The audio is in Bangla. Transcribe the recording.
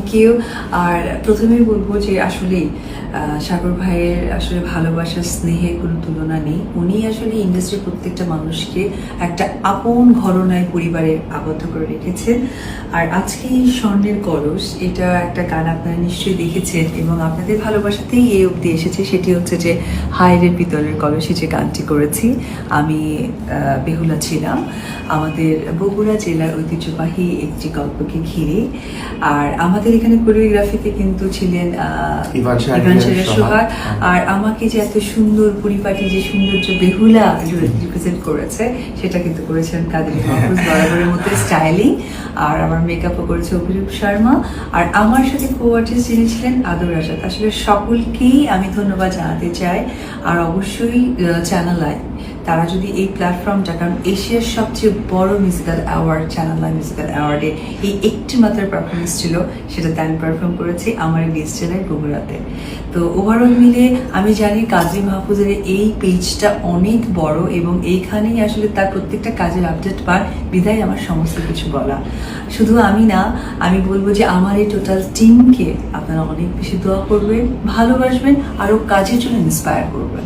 Thank you. আর প্রথমেই বলবো যে আসলেই সাগর ভাইয়ের আসলে ভালোবাসা স্নেহের কোনো তুলনা নেই। উনি আসলে ইন্ডাস্ট্রির প্রত্যেকটা মানুষকে একটা আপন ঘরনায় পরিবারে আবদ্ধ করে রেখেছেন। আর আজকে এই স্বর্ণের কলস, এটা একটা গান আপনারা নিশ্চয়ই দেখেছেন এবং আপনাদের ভালোবাসাতেই এই অবধি এসেছে। সেটি হচ্ছে যে হায়রে পিতলের কলসে যে গানটি করেছি আমি, বেহুলা ছিলাম আমাদের বগুড়া জেলার ঐতিহ্যবাহী একটি গল্পকে ঘিরে। আর আমাদের এখানে কোরিওগ্রাফিতে কিন্তু ছিলেন ইভান সোহাগ। আর আমাকে যে এত সুন্দর পরিপাটি যে সৌন্দর্য বেহুলা রিপ্রেজেন্ট করেছে সেটা কিন্তু করেছেন কাদের মাহফুজ, বরাবরের মধ্যে স্টাইলিং। আর আমার মেকআপও করেছে অভিরূপ শর্মা। আর আমার সাথে কো আর্টিস্ট যিনি ছিলেন আদর আজাদ। আসলে সকলকেই আমি ধন্যবাদ জানাতে চাই। আর অবশ্যই চ্যানেল আই, তারা যদি এই প্ল্যাটফর্মটা, কারণ এশিয়ার সবচেয়ে বড় musical award channel I musical অ্যাওয়ার্ডে এই একটি মাত্র পারফরমেন্স ছিল, সেটাতে আমি পারফর্ম করেছি আমার গেস্ট জেলায় বগুড়াতে। তো ওভারঅল মিলে আমি জানি কাজী মাহফুজের এই পেজটা অনেক বড় এবং এইখানেই আসলে তার প্রত্যেকটা কাজের আপডেট পার, বিধায় আমার সমস্ত কিছু বলা। শুধু আমি না, আমি বলবো যে আমার এই টোটাল টিমকে আপনারা অনেক বেশি দোয়া করবেন, ভালোবাসবেন, আরও কাজের জন্য ইন্সপায়ার করবেন।